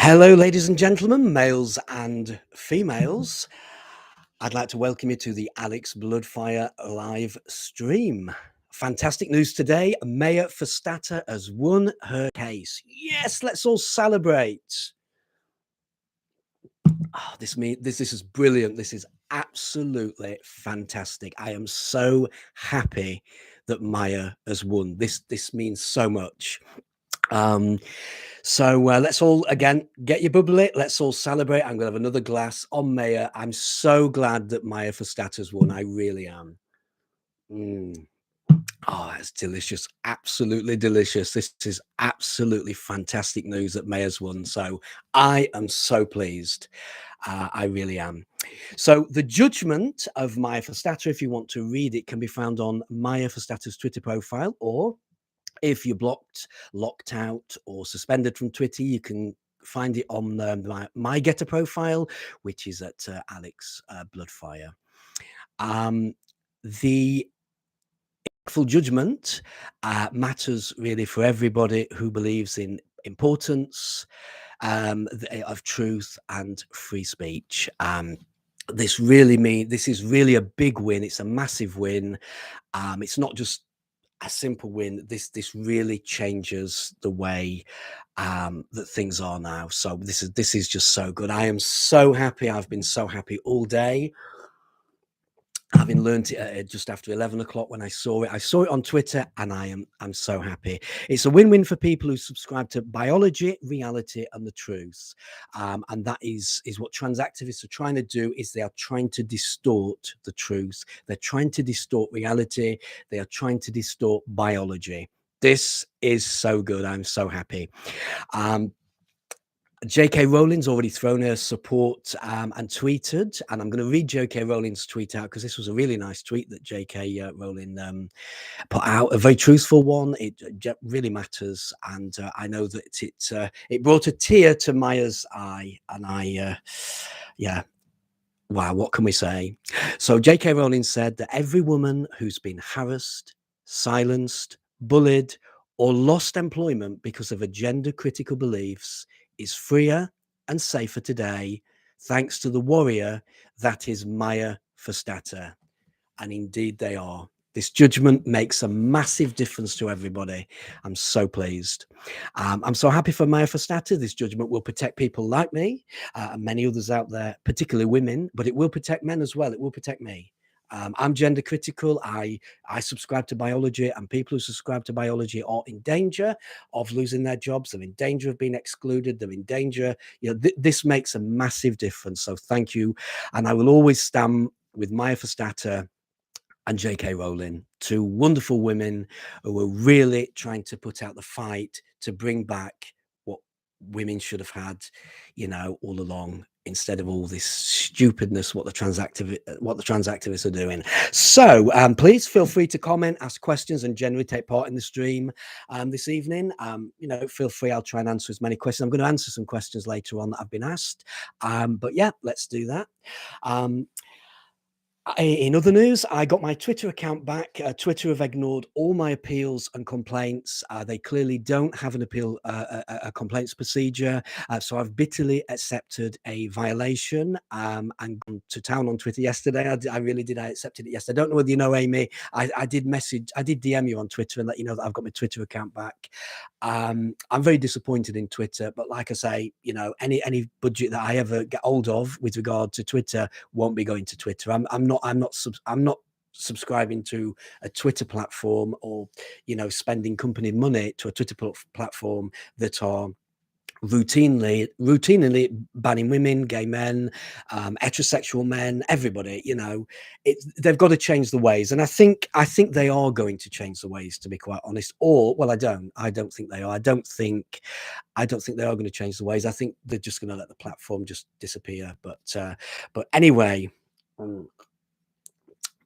Hello, ladies and gentlemen, males and females. I'd like to welcome you to the Alex Bloodfire live stream. Fantastic news today. Maya Verstappen has won her case. Yes, let's all celebrate. Oh, this is brilliant. This is absolutely fantastic. I am so happy that Maya has won. This means so much. Let's all again get your bubbly. Let's all celebrate. I'm gonna have another glass on Maya. I'm so glad that Maya Verstappen's won. I really am. Oh, that's delicious. Absolutely delicious. This is absolutely fantastic news that Maya's won. So I am so pleased. I really am. So the judgment of Maya Verstappen, if you want to read it, can be found on Maya Verstappen's Twitter profile, or if you're blocked, locked out, or suspended from Twitter, you can find it on my GETTR profile, which is at Alex Bloodfire. The full judgment matters really for everybody who believes in importance of truth and free speech. This is really a big win. It's a massive win. It's not just a simple win. This really changes the way that things are now. So this is just so good. I am so happy. I've been so happy all day, having learned it just after 11 o'clock when I saw it on Twitter, and I'm so happy. It's a win-win for people who subscribe to biology, reality, and the truth. And that is what trans activists are trying to do. Is they are trying to distort the truth. They're trying to distort reality. They are trying to distort biology. This is so good. I'm so happy. J.K. Rowling's already thrown her support and tweeted, and I'm going to read J.K. Rowling's tweet out because this was a really nice tweet that J.K. Rowling put out, a very truthful one. It really matters, and I know that it brought a tear to Maya's eye, and yeah. Wow, what can we say? So J.K. Rowling said that every woman who's been harassed, silenced, bullied, or lost employment because of her gender-critical beliefs is freer and safer today, thanks to the warrior that is Maya Verstappen. And indeed they are. This judgment makes a massive difference to everybody. I'm so pleased. I'm so happy for Maya Verstappen. This judgment will protect people like me and many others out there, particularly women, but it will protect men as well. It will protect me. I'm gender critical. I subscribe to biology, and people who subscribe to biology are in danger of losing their jobs. They're in danger of being excluded. They're in danger. This makes a massive difference. So thank you. And I will always stand with Maya Verstappen and J.K. Rowling, two wonderful women who are really trying to put out the fight to bring back what women should have had, all along, instead of all this stupidness what the trans activists are doing. So please feel free to comment, ask questions, and generally take part in the stream this evening. Feel free. I'll try and answer as many questions. I'm going to answer some questions later on that I've been asked. But yeah, let's do that. In other news, I got my Twitter account back. Twitter have ignored all my appeals and complaints. They clearly don't have an a complaints procedure. So I've bitterly accepted a violation and gone to town on Twitter yesterday. I really did. I accepted it yesterday. I don't know whether you know, Amy. I did DM you on Twitter and let you know that I've got my Twitter account back. I'm very disappointed in Twitter, but like I say, any budget that I ever get hold of with regard to Twitter won't be going to Twitter. I'm not subscribing to a Twitter platform, or spending company money to a Twitter platform that are routinely banning women, gay men, heterosexual men, everybody. They've got to change the ways, and I think they are going to change the ways, to be quite honest. Or, well, I don't think they are. I don't think they are going to change the ways. I think they're just going to let the platform just disappear. But anyway,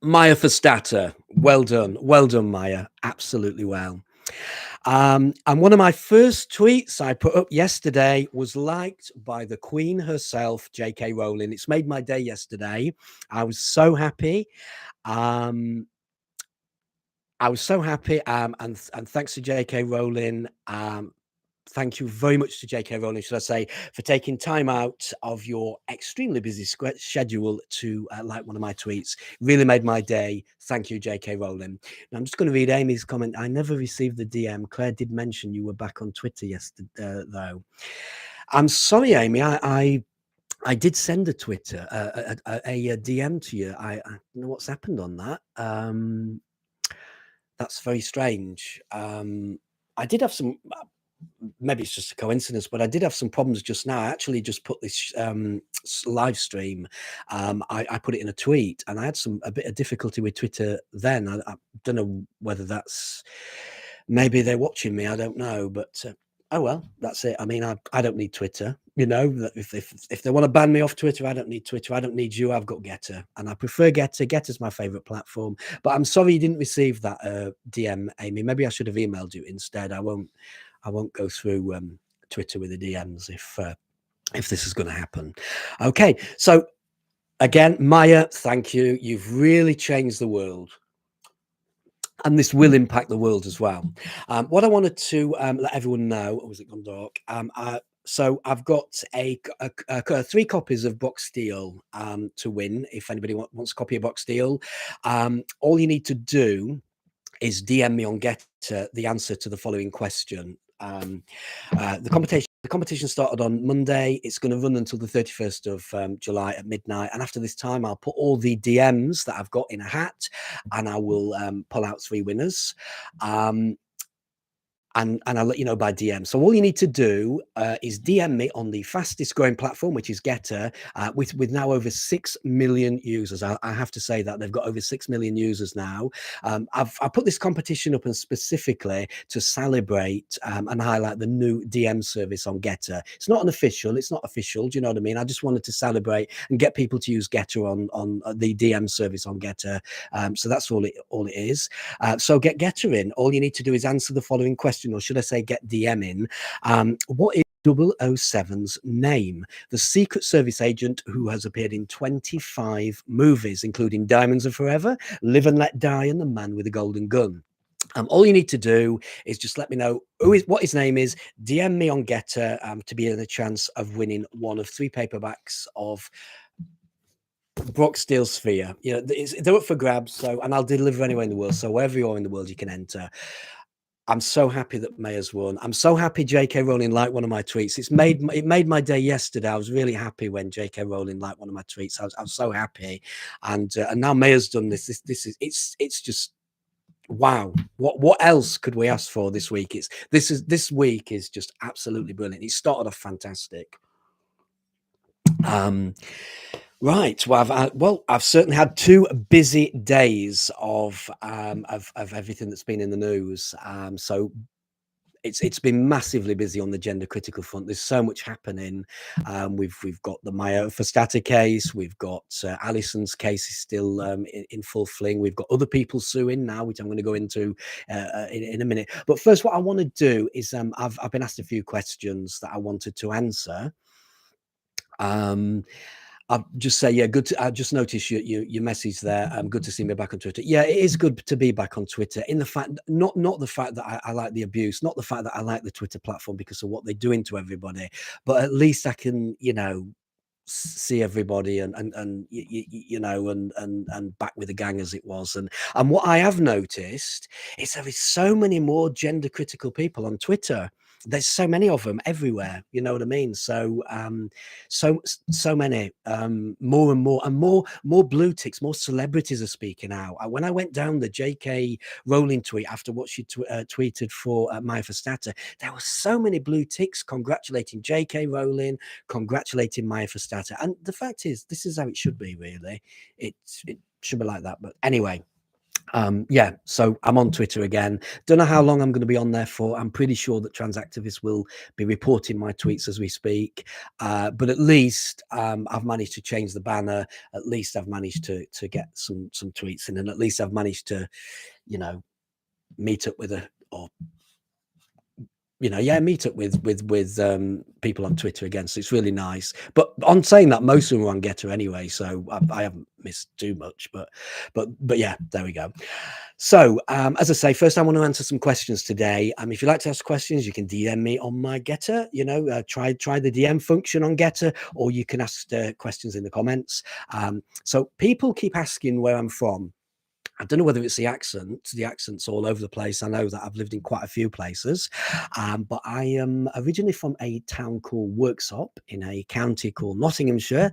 Maya Verstappen, well done, Maya, absolutely well. And one of my first tweets I put up yesterday was liked by the Queen herself, J.K. Rowling. It's made my day yesterday. I was so happy. And thanks to J.K. Rowling. thank you very much to JK Rowling, should I say, for taking time out of your extremely busy schedule to like one of my tweets. Really made my day. Thank you, JK Rowling. Now, I'm just going to read Amy's comment. I never received the DM. Claire did mention you were back on Twitter yesterday, though. I'm sorry, Amy. I did send a Twitter, a DM to you. I don't know what's happened on that. That's very strange. I did have some, maybe it's just a coincidence, but I did have some problems just now. I actually just put this live stream. I put it in a tweet, and I had a bit of difficulty with Twitter then. I don't know whether that's, maybe they're watching me. I don't know, but oh well, that's it. I mean, I don't need Twitter. You know, if they want to ban me off Twitter, I don't need Twitter. I don't need you. I've got GETTR, and I prefer GETTR. GETTR's my favorite platform. But I'm sorry you didn't receive that DM, Amy. Maybe I should have emailed you instead. I won't go through Twitter with the DMs if this is going to happen. Okay, so again, Maya, thank you. You've really changed the world, and this will impact the world as well. What I wanted to let everyone know, or was it gone dark? So I've got 3 copies of Box Steel to win. If anybody wants a copy of Box Steel, all you need to do is DM me on GETTR the answer to the following question. The competition started on Monday. It's going to run until the 31st of July at midnight. And after this time, I'll put all the DMs that I've got in a hat, and I will pull out 3 winners. And I'll let you know by DM. So all you need to do is DM me on the fastest growing platform, which is GETTR, with now over 6 million users. I have to say that they've got over 6 million users now. I put this competition up and specifically to celebrate and highlight the new DM service on GETTR. It's not official. Do you know what I mean? I just wanted to celebrate and get people to use GETTR on the DM service on GETTR. So that's all it is. So get GETTR in. All you need to do is answer the following question, or should I say get DM in. What is 007's name? The Secret Service agent who has appeared in 25 movies, including Diamonds Are Forever, Live and Let Die, and The Man with a Golden Gun. All you need to do is just let me know what his name is. DM me on GETTR to be in a chance of winning one of 3 paperbacks of Brock Steel Sphere. You know, they're up for grabs. So, and I'll deliver anywhere in the world. So wherever you are in the world, you can enter. I'm so happy that Maya's won. I'm so happy J.K. Rowling liked one of my tweets. It made my day yesterday. I was really happy when J.K. Rowling liked one of my tweets. I was so happy, and now Maya's done this. It's just wow. What else could we ask for this week? This week is just absolutely brilliant. It started off fantastic. Right. Well, I've certainly had 2 busy days of everything that's been in the news. So it's been massively busy on the gender critical front. There's so much happening. We've got the Maya Fostata case. We've got Alison's case is still in full fling. We've got other people suing now, which I'm going to go into in a minute. But first, what I want to do is I've been asked a few questions that I wanted to answer. I'll just say, yeah, good. I just noticed your message there. Good to see me back on Twitter. Yeah, it is good to be back on Twitter. In the fact, not the fact that I like the abuse, not the fact that I like the Twitter platform because of what they're doing to everybody, but at least I can, see everybody and back with the gang as it was. And what I have noticed is there is so many more gender critical people on Twitter. There's so many of them everywhere, you know what I mean? So so many, more and more blue ticks, more celebrities are speaking out. When I went down the JK Rowling tweet after what she tweeted for Maya Fostata, there were so many blue ticks congratulating JK Rowling, congratulating Maya Fostata. And the fact is, this is how it should be, really. It should be like that. But anyway, yeah, so I'm on Twitter again. Don't know how long I'm going to be on there for. I'm pretty sure that trans activists will be reporting my tweets as we speak. But at least I've managed to change the banner. At least I've managed to get some tweets in, and at least I've managed to, meet up with or yeah, meet up with people on Twitter again. So it's really nice. But on saying that, most of them are on GETTR anyway, so I haven't missed too much. But yeah, there we go. So as I say, first I want to answer some questions today. If you like to ask questions, you can DM me on my GETTR. Try the DM function on GETTR, or you can ask questions in the comments. So people keep asking where I'm from. I don't know whether it's the accent. The accent's all over the place. I know that I've lived in quite a few places, but I am originally from a town called Worksop in a county called Nottinghamshire,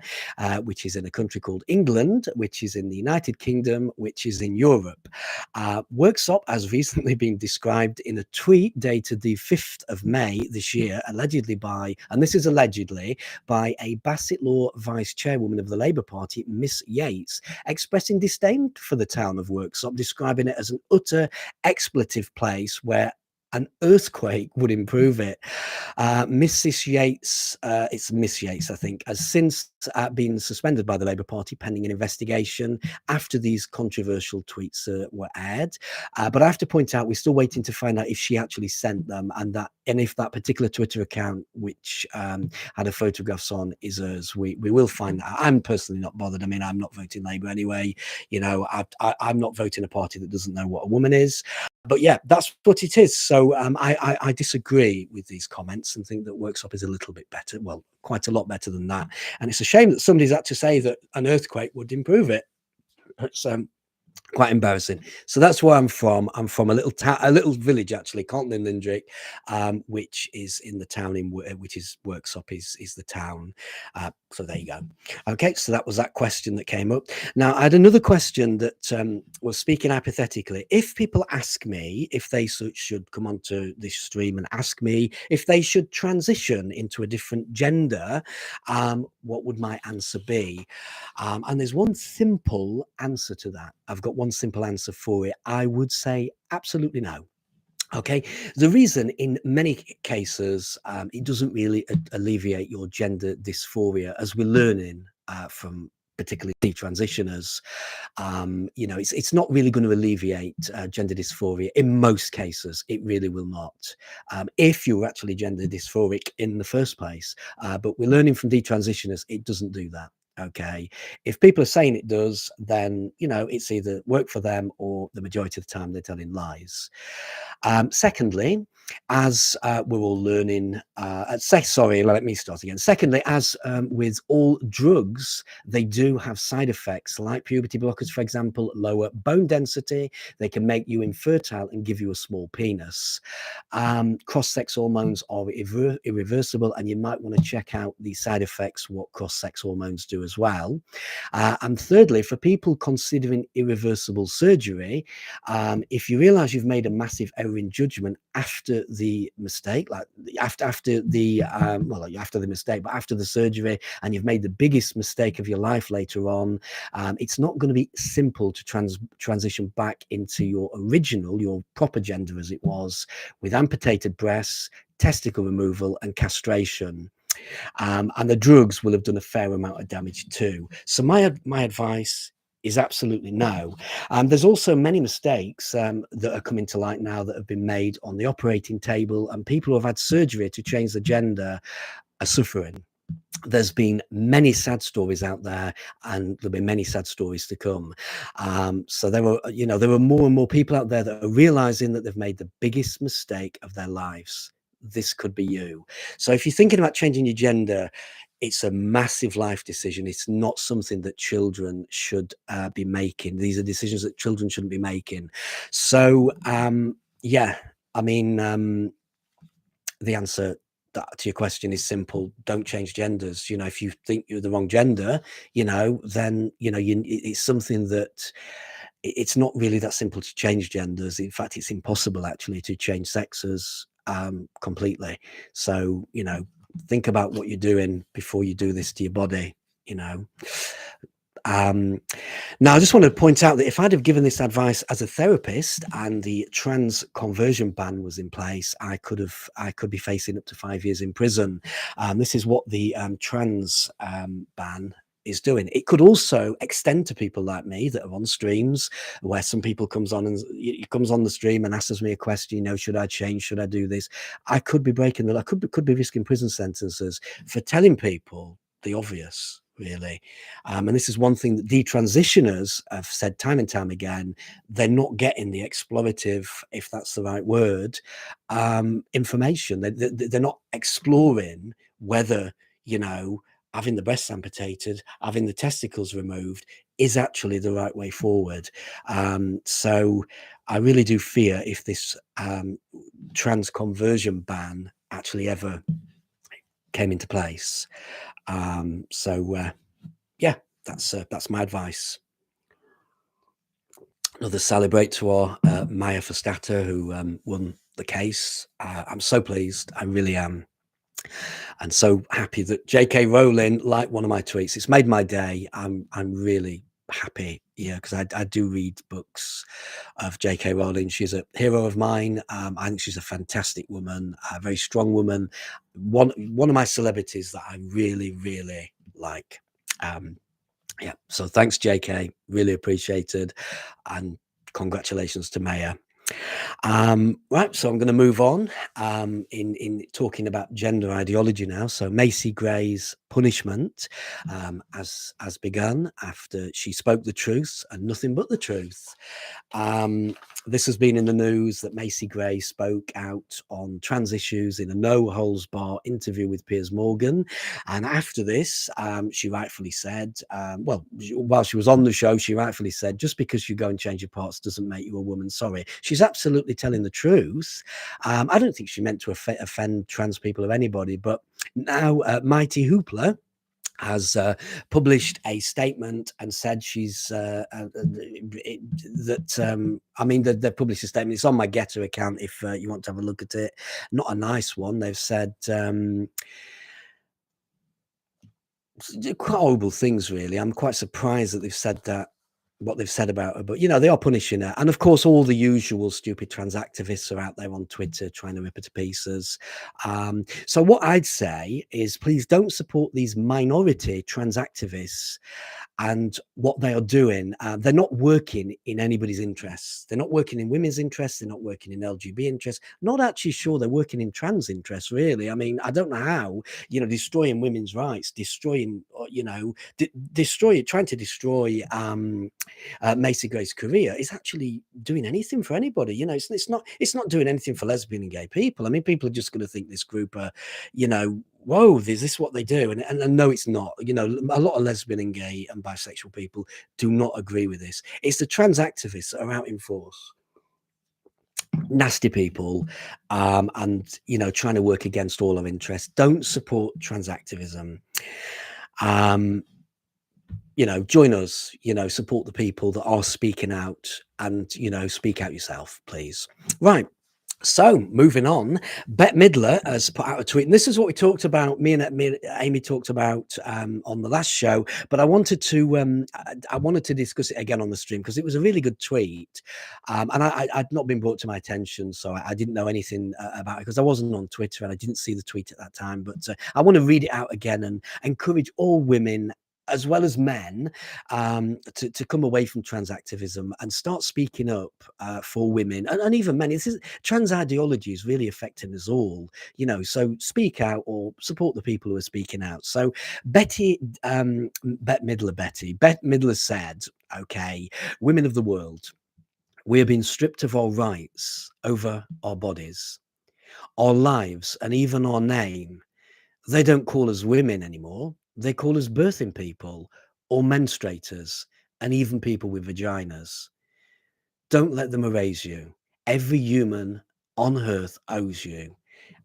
which is in a country called England, which is in the United Kingdom, which is in Europe. Worksop has recently been described in a tweet dated the 5th of May this year, allegedly by, and this is allegedly, by a Bassett Law Vice Chairwoman of the Labour Party, Miss Yates, expressing disdain for the town of Worksop, describing it as an utter expletive place where an earthquake would improve it. Mrs. Yates, it's Miss Yates, I think, has since been suspended by the Labour Party pending an investigation after these controversial tweets were aired. But I have to point out, we're still waiting to find out if she actually sent them, and if that particular Twitter account, which had her photographs on, is hers. We will find that out. I'm personally not bothered. I mean, I'm not voting Labour anyway. I'm not voting a party that doesn't know what a woman is. But yeah, that's what it is. So I disagree with these comments and think that Worksop is a little bit better. Well, quite a lot better than that. And it's a shame that somebody's had to say that an earthquake would improve it. It's quite embarrassing. So that's where I'm from. I'm from a little village, actually, Conton Lindrick, which is in the town which is Worksop is the town. So there you go. Okay, so that was that question that came up. Now I had another question that was, speaking hypothetically, if people ask me if they should come onto this stream and ask me if they should transition into a different gender, what would my answer be? And there's one simple answer to that. I've got one simple answer for it. I would say absolutely no. Okay, the reason in many cases it doesn't really alleviate your gender dysphoria, as we're learning from particularly transitioners. It's not really going to alleviate gender dysphoria in most cases. It really will not, if you're actually gender dysphoric in the first place. But we're learning from detransitioners it doesn't do that. Okay, if people are saying it does, then it's either work for them or the majority of the time they're telling lies. Secondly, as we're all learning, let me start again. Secondly, as with all drugs, they do have side effects, like puberty blockers, for example, lower bone density. They can make you infertile and give you a small penis. Cross-sex hormones are irreversible, and you might want to check out the side effects, what cross-sex hormones do as well. And thirdly, for people considering irreversible surgery, if you realize you've made a massive error in judgment after the mistake, like after the mistake, but after the surgery, and you've made the biggest mistake of your life later on, it's not going to be simple to transition back into your proper gender as it was, with amputated breasts, testicle removal, and castration. And the drugs will have done a fair amount of damage too. So my advice is absolutely no. There's also many mistakes that are coming to light now that have been made on the operating table, and people who have had surgery to change the gender are suffering. There's been many sad stories out there, and there'll be many sad stories to come. So there are more and more people out there that are realizing that they've made the biggest mistake of their lives. This could be you. So if you're thinking about changing your gender, it's a massive life decision. It's not something that children should be making. These are decisions that children shouldn't be making. So yeah, I mean, the answer to your question is simple. Don't change genders. If you think you're the wrong gender, then it's something that it's not really that simple to change genders. In fact, it's impossible actually to change sexes completely. So think about what you're doing before you do this to your body. Now, I just want to point out that if I'd have given this advice as a therapist and the trans conversion ban was in place, I could be facing up to 5 years in prison. This is what the trans ban is doing. It could also extend to people like me that are on streams where some people comes on the stream and asks me a question, you know, should I change? Should I do this? I could be breaking the law. I could be risking prison sentences for telling people the obvious, really. And this is one thing that detransitioners have said time and time again. They're not getting the explorative, if that's the right word, information. They're not exploring whether, you know, having the breasts amputated, having the testicles removed is actually the right way forward. So I really do fear if this trans conversion ban actually ever came into place. Yeah, that's my advice. Another celebrate to our Maya Fostata, who won the case. I'm so pleased. I really am. And so happy that J.K. Rowling liked one of my tweets. It's made my day. I'm really happy, yeah, because I do read books of J.K. Rowling. She's a hero of mine. I think she's a fantastic woman, a very strong woman. One of my celebrities that I really like. Yeah, so thanks, JK. Really appreciated, and congratulations to Maya. Right, so I'm going to move on in talking about gender ideology now. So Macy Gray's punishment has begun after she spoke the truth and nothing but the truth. This has been in the news that Macy Gray spoke out on trans issues in a no-holds-barred interview with Piers Morgan. And after this, she rightfully said, well, while she was on the show, she rightfully said, just because you go and change your parts doesn't make you a woman. Sorry. She's absolutely telling the truth. I don't think she meant to offend trans people or anybody, but now Mighty Hoopla has published a statement and said she's I mean, they've published a statement. It's on my GETTR account if you want to have a look at it. Not a nice one. They've said quite horrible things, really. I'm quite surprised that they've said that, what they've said about her, but you know, they are punishing her. And of course, all the usual stupid trans activists are out there on Twitter trying to rip her to pieces. So what I'd say is, please don't support these minority trans activists and what they are doing. They're not working in anybody's interests. They're not working in women's interests. They're not working in LGBT interests. Not actually sure they're working in trans interests, really. I mean, I don't know how, you know, destroying women's rights, destroying, you know, trying to destroy Macy Gray's career is actually doing anything for anybody. You know, it's not doing anything for lesbian and gay people. I mean, people are just going to think this group are, you know, whoa, is this what they do? And no, it's not. You know, a lot of lesbian and gay and bisexual people do not agree with this. It's the trans activists that are out in force. Nasty people, and you know, trying to work against all our interests. Don't support trans activism. You know, join us, you know, support the people that are speaking out, and, you know, speak out yourself, please. Right. So moving on, Bette Midler has put out a tweet, and this is what we talked about. Me and Amy talked about on the last show, but I wanted to discuss it again on the stream because it was a really good tweet, and I'd not been brought to my attention, so I didn't know anything about it because I wasn't on Twitter and I didn't see the tweet at that time. But I want to read it out again and encourage all women as well as men to come away from trans activism and start speaking up for women and even men. Trans ideology is really affecting us all, you know, so speak out or support the people who are speaking out. So Bette Midler said, okay, women of the world, we are being stripped of our rights over our bodies, our lives, and even our name. They don't call us women anymore. They call us birthing people or menstruators and even people with vaginas. Don't let them erase you. Every human on earth owes you.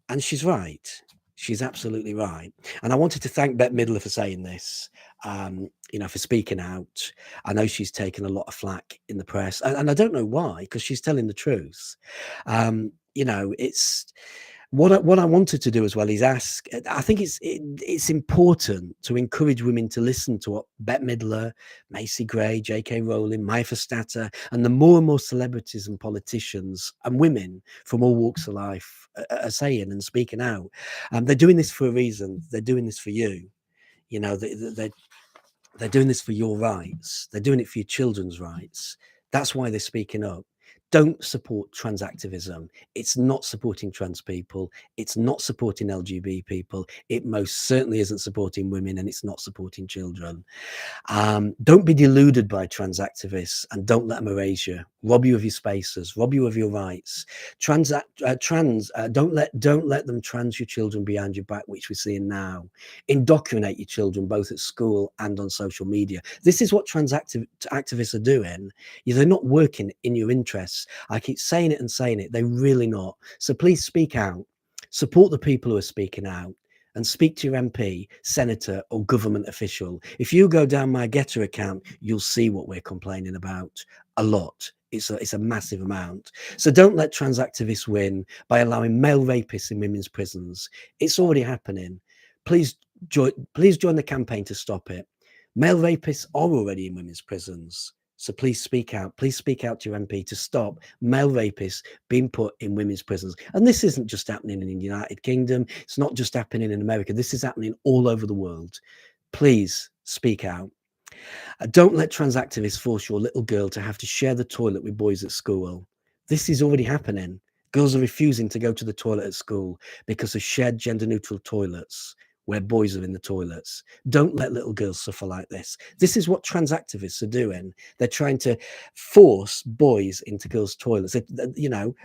And she's right. She's absolutely right. And I wanted to thank Bette Midler for saying this, you know, for speaking out. I know she's taken a lot of flack in the press, and I don't know why, because she's telling the truth. You know, it's what I wanted to do as well is ask. I think it's important to encourage women to listen to what Bette Midler, Macy Gray, J.K. Rowling, Maya Fostata, and the more and more celebrities and politicians and women from all walks of life are saying and speaking out. They're doing this for a reason. They're doing this for you. You know, They're doing this for your rights. They're doing it for your children's rights. That's why they're speaking up. Don't support trans activism. It's not supporting trans people. It's not supporting LGBT people. It most certainly isn't supporting women, and it's not supporting children. Don't be deluded by trans activists, and don't let them erase you, rob you of your spaces, rob you of your rights. Don't let them trans your children behind your back, which we're seeing now. Indoctrinate your children both at school and on social media. This is what trans activists are doing. They're not working in your interests. I keep saying it and saying it. They're really not. So please speak out. Support the people who are speaking out, and speak to your MP, senator, or government official. If you go down my GETTR account, you'll see what we're complaining about a lot. It's a massive amount. So don't let trans activists win by allowing male rapists in women's prisons. It's already happening. Please join the campaign to stop it. Male rapists are already in women's prisons. So please speak out. Please speak out to your MP to stop male rapists being put in women's prisons. And this isn't just happening in the United Kingdom. It's not just happening in America. This is happening all over the world. Please speak out. Don't let trans activists force your little girl to have to share the toilet with boys at school. This is already happening. Girls are refusing to go to the toilet at school because of shared gender-neutral toilets where boys are in the toilets. Don't let little girls suffer like this. This is what trans activists are doing. They're trying to force boys into girls' toilets.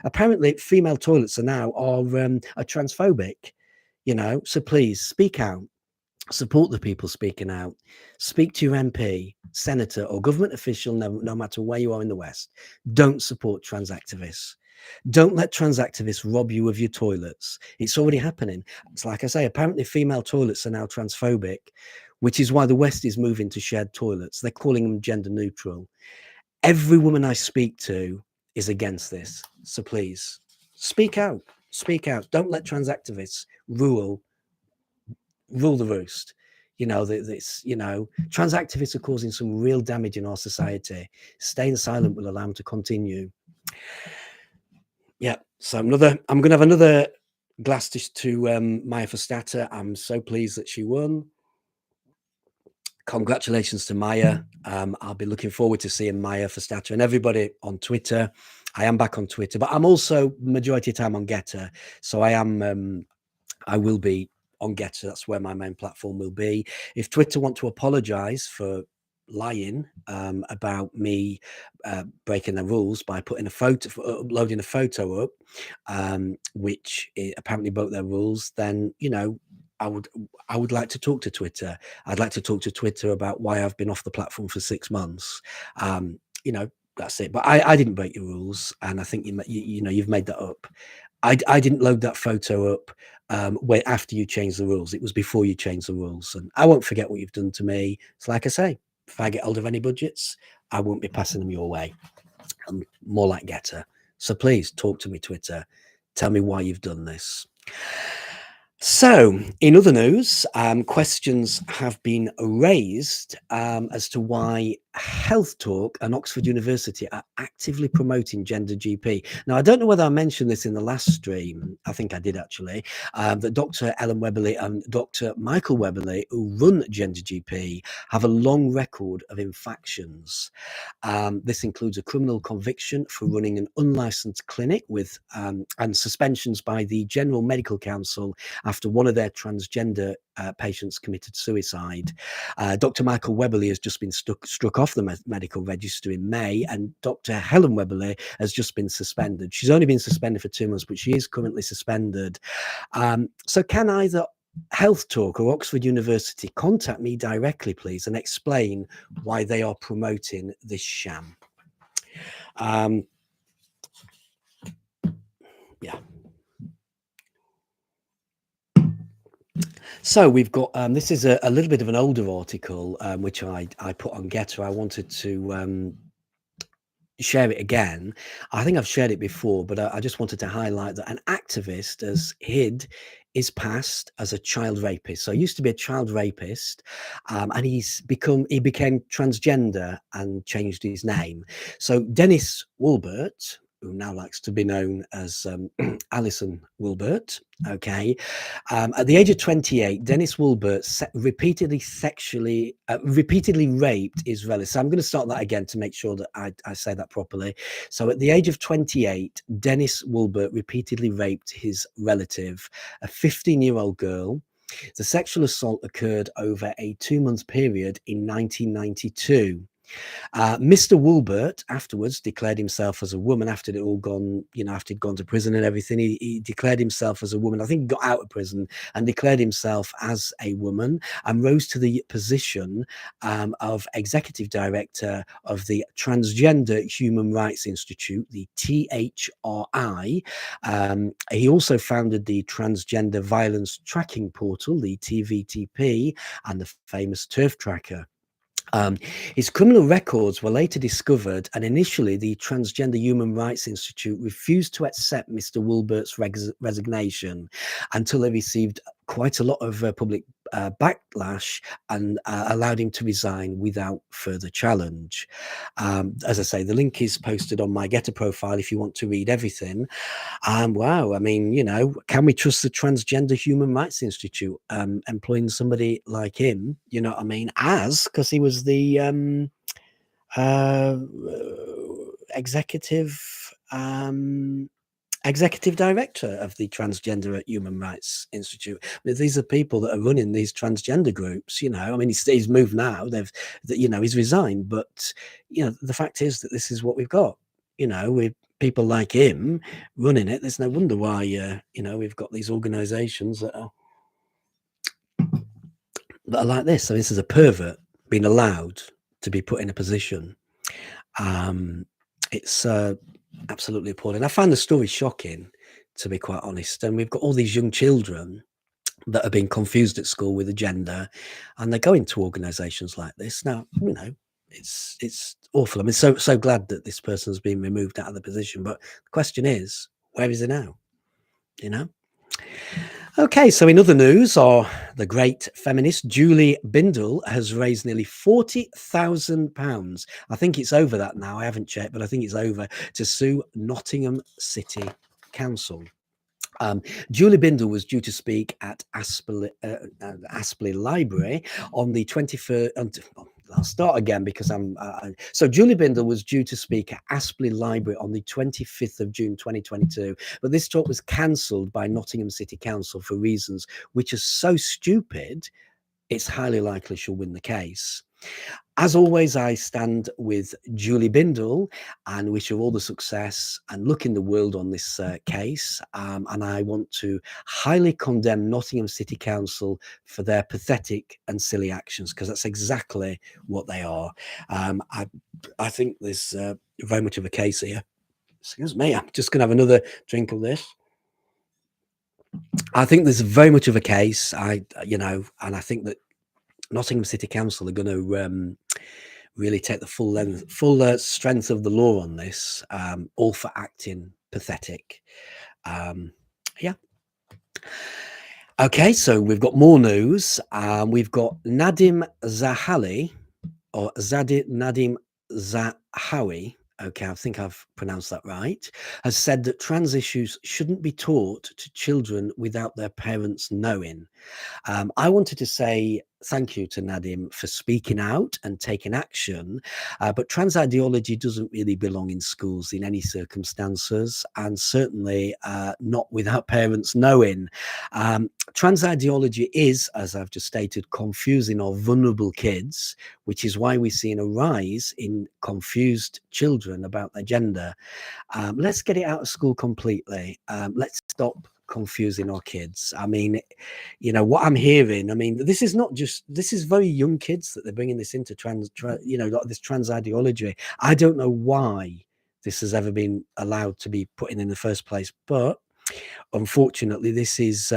Apparently female toilets are transphobic, so please speak out. Support the people speaking out. Speak to your MP, senator, or government official, no matter where you are in the West. Don't support trans activists. Don't let trans activists rob you of your toilets. It's already happening. It's like I say, apparently female toilets are now transphobic, which is why the West is moving to shared toilets. They're calling them gender neutral. Every woman I speak to is against this. So please, speak out. Speak out. Don't let trans activists rule the roost. Trans activists are causing some real damage in our society. Staying silent will allow them to continue. Yeah, so I'm going to have another glass to Maya Forstater. I'm so pleased that she won. Congratulations to Maya. I'll be looking forward to seeing Maya Forstater and everybody on Twitter. I am back on Twitter, but I'm also majority of the time on GETTR. So I will be on GETTR. That's where my main platform will be. If Twitter want to apologize for lying about me breaking the rules by putting uploading a photo up, which apparently broke their rules, then I would like to talk to Twitter. I'd like to talk to Twitter about why I've been off the platform for 6 months. That's it. But I didn't break your rules, and I think you've made that up. I didn't load that photo up after you changed the rules. It was before you changed the rules, and I won't forget what you've done to me. It's like I say, if I get hold of any budgets, I won't be passing them your way. I'm more like GETTR. So please talk to me, Twitter. Tell me why you've done this. So, in other news, questions have been raised as to why Health Talk and Oxford University are actively promoting Gender GP. Now, I don't know whether I mentioned this in the last stream. I think I did, actually, that Dr. Ellen Webberley and Dr. Michael Webberley, who run Gender GP, have a long record of infractions. This includes a criminal conviction for running an unlicensed clinic with and suspensions by the General Medical Council after one of their transgender patients committed suicide. Dr. Michael Webberley has just been struck off the medical register in May, and Dr. Helen Webberley has just been suspended. She's only been suspended for 2 months, but she is currently suspended. So can either Health Talk or Oxford University contact me directly, please, and explain why they are promoting this sham? Yeah. So we've got this is a little bit of an older article which I put on GETTR. I wanted to share it again. I think I've shared it before, but I just wanted to highlight that an activist has hid his past as a child rapist. So he used to be a child rapist, and he became transgender and changed his name. So Dennis Walbert, who now likes to be known as Alison Wilbert. Okay, at the age of 28, Dennis Wilbert repeatedly raped his relative. So I'm going to start that again to make sure that I say that properly. So at the age of 28, Dennis Wilbert repeatedly raped his relative, a 15-year-old girl. The sexual assault occurred over a 2-month period in 1992. Mr. Wilbert afterwards declared himself as a woman after it all gone, after he'd gone to prison and everything. He declared himself as a woman. I think he got out of prison and declared himself as a woman and rose to the position of executive director of the Transgender Human Rights Institute, the THRI. He also founded the Transgender Violence Tracking Portal, the TVTP, and the famous Turf Tracker. His criminal records were later discovered, and initially the Transgender Human Rights Institute refused to accept Mr. Wilbert's resignation until they received quite a lot of public backlash and allowed him to resign without further challenge. As I say, the link is posted on my GETTR profile if you want to read everything. Wow, I mean, can we trust the Transgender Human Rights Institute employing somebody like him? You know what I mean? Because he was the executive director of the Transgender Human Rights Institute. These are people that are running these transgender groups. I mean, he's moved now. He's resigned, but the fact is that this is what we've got. With people like him running it, there's no wonder why we've got these organizations that are like this. So this is a pervert being allowed to be put in a position. It's absolutely appalling. I find the story shocking, to be quite honest. And we've got all these young children that are being confused at school with a gender, and they go into organizations like this. Now, it's awful. I mean, so glad that this person's been removed out of the position, but the question is, where is he now? Okay, so in other news, the great feminist Julie Bindel has raised nearly £40,000. I think it's over that now. I haven't checked, but I think it's over, to sue Nottingham City Council. Julie Bindel was due to speak at Aspley Library on the 21st. I'll start again because so Julie Bindel was due to speak at Aspley Library on the 25th of June 2022, but this talk was cancelled by Nottingham City Council for reasons which are so stupid, it's highly likely she'll win the case. As always, I stand with Julie Bindel and wish her all the success and luck in the world on this case. And I want to highly condemn Nottingham City Council for their pathetic and silly actions, because that's exactly what they are. I think there's very much of a case here. Excuse me, I'm just going to have another drink of this. I think there's very much of a case, and I think that Nottingham City Council are going to really take the full strength of the law on this, all for acting pathetic. Yeah. Okay, so we've got more news. We've got Nadim Zahawi, or Nadim Zahawi. Okay, I think I've pronounced that right, has said that trans issues shouldn't be taught to children without their parents knowing. I wanted to say thank you to Nadim for speaking out and taking action, but trans ideology doesn't really belong in schools in any circumstances, and certainly not without parents knowing. Trans ideology is, as I've just stated, confusing our vulnerable kids, which is why we're seeing a rise in confused children about their gender. Let's get it out of school completely. Let's stop confusing our kids. I mean, what I'm hearing, I mean, this is very young kids that they're bringing this into this trans ideology. I don't know why this has ever been allowed to be put in the first place, but unfortunately this is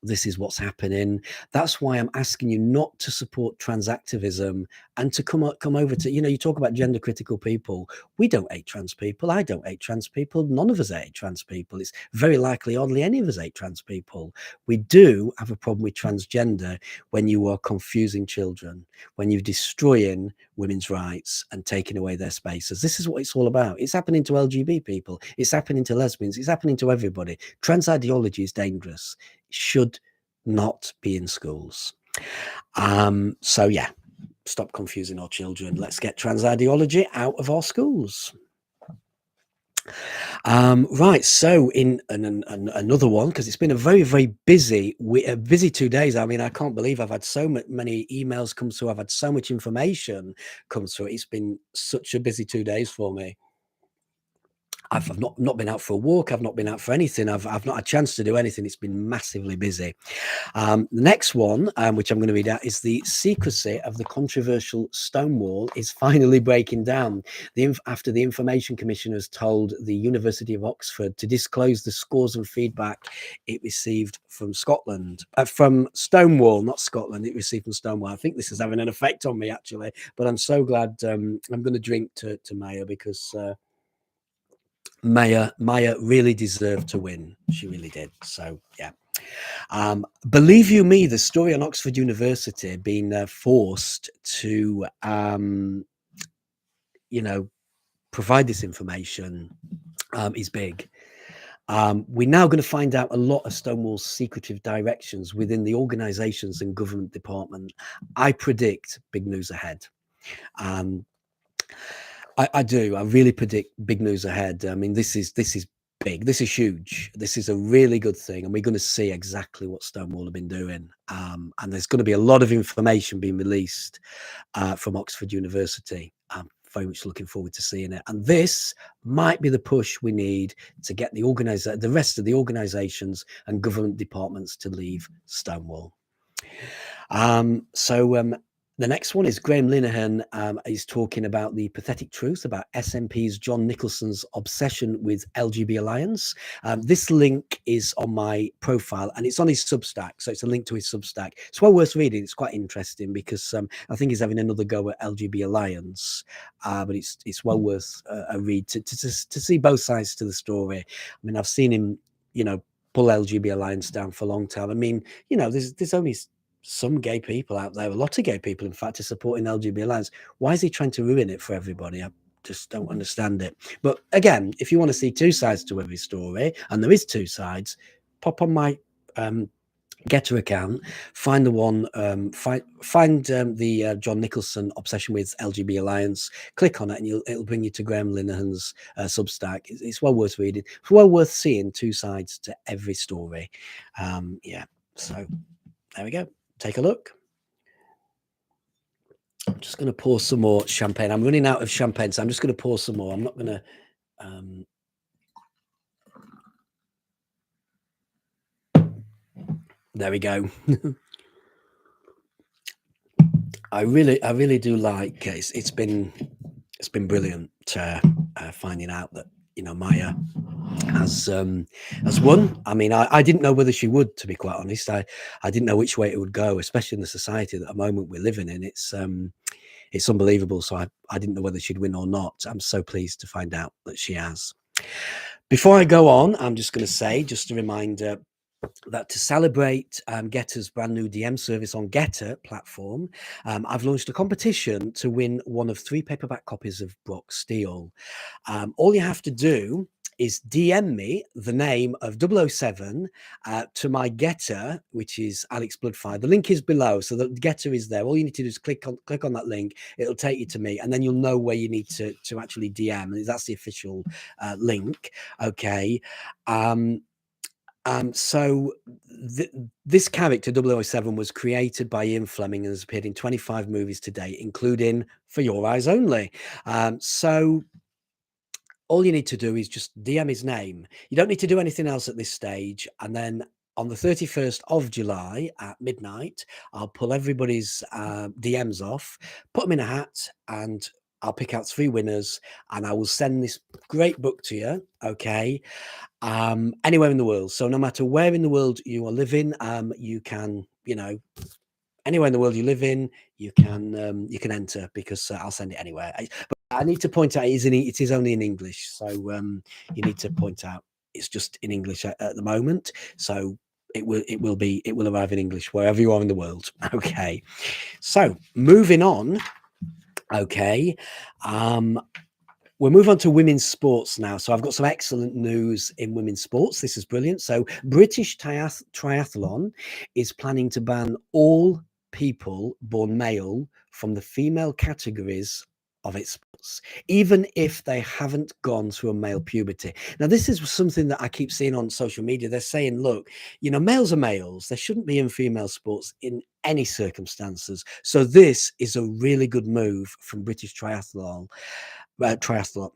This is what's happening. That's why I'm asking you not to support trans activism and to come over to, you talk about gender critical people. We don't hate trans people. I don't hate trans people. None of us hate trans people. It's very likely, hardly any of us hate trans people. We do have a problem with transgender when you are confusing children, when you're destroying women's rights and taking away their spaces. This is what it's all about. It's happening to LGBT people. It's happening to lesbians. It's happening to everybody. Trans ideology is dangerous. It should not be in schools. So yeah, stop confusing our children. Let's get trans ideology out of our schools. Right, so in another one, because it's been a very, very busy 2 days. I mean, I can't believe I've had so many emails come through. I've had so much information come through. It's been such a busy 2 days for me. I've not been out for a walk. I've not been out for anything. I've not had a chance to do anything. It's been massively busy. The next one, which I'm going to read out, is the secrecy of the controversial Stonewall is finally breaking down. After the Information Commission has told the University of Oxford to disclose the scores and feedback it received from Scotland, from Stonewall, not Scotland. It received from Stonewall. I think this is having an effect on me actually, but I'm so glad. I'm going to drink to Maya because. Maya really deserved to win. She really did. So yeah. Believe you me, the story on Oxford University being forced to, provide this information is big. We're now going to find out a lot of Stonewall's secretive directions within the organisations and government department. I predict big news ahead. I do. I really predict big news ahead. I mean, this is big. This is huge. This is a really good thing, and we're going to see exactly what Stonewall have been doing. And there's going to be a lot of information being released from Oxford University. I'm very much looking forward to seeing it. And this might be the push we need to get the rest of the organisations and government departments to leave Stonewall. The next one is Graham Linehan is talking about the pathetic truth about SNP's John Nicholson's obsession with LGB Alliance. This link is on my profile and it's on his Substack. So it's a link to his Substack. It's well worth reading. It's quite interesting because I think he's having another go at LGB Alliance, but it's well worth a read to see both sides to the story. I mean, I've seen him, pull LGB Alliance down for a long time. I mean, there's only some gay people out there, a lot of gay people, in fact, are supporting LGBT Alliance. Why is he trying to ruin it for everybody? I just don't understand it. But again, if you want to see two sides to every story, and there is two sides, pop on my GETTR account, find the one, find the John Nicholson obsession with LGBT Alliance, click on it, and it'll bring you to Graham Linehan's Substack. It's well worth reading. It's well worth seeing two sides to every story. Yeah, so there we go. Take a look. I'm just going to pour some more champagne. I'm running out of champagne, so I'm just going to pour some more. I'm not going to. There we go. I really do like. It's been brilliant finding out that Maya has won. I mean, I didn't know whether she would, to be quite honest. I didn't know which way it would go, especially in the society that at the moment we're living in. It's unbelievable. So I didn't know whether she'd win or not. I'm so pleased to find out that she has. Before I go on, I'm just going to say, just a reminder, that to celebrate GETTR's brand new DM service on GETTR platform, I've launched a competition to win one of 3 paperback copies of Brock Steel. All you have to do is DM me the name of 007 to my GETTR, which is Alex Bloodfire. The link is below, so the GETTR is there. All you need to do is click on that link. It'll take you to me, and then you'll know where you need to actually DM. And that's the official link. Okay. So this character 007 was created by Ian Fleming and has appeared in 25 movies to date, including For Your Eyes Only. So all you need to do is just DM his name. You don't need to do anything else at this stage. And then on the 31st of July at midnight, I'll pull everybody's DMs off, put them in a hat, and I'll pick out 3 winners, and I will send this great book to you, okay, anywhere in the world. So no matter where in the world you are living, you can, anywhere in the world you live in, you can enter, because I'll send it anywhere. But I need to point out it is only in English, so you need to point out it's just in English at the moment. So it will arrive in English wherever you are in the world. Okay, so moving on. Okay, we'll move on to women's sports now. So I've got some excellent news in women's sports. This is brilliant. So British Triathlon is planning to ban all people born male from the female categories of its sports, even if they haven't gone through a male puberty. Now, this is something that I keep seeing on social media. They're saying, look, males are males. They shouldn't be in female sports in any circumstances. So this is a really good move from British Triathlon. Triathlon.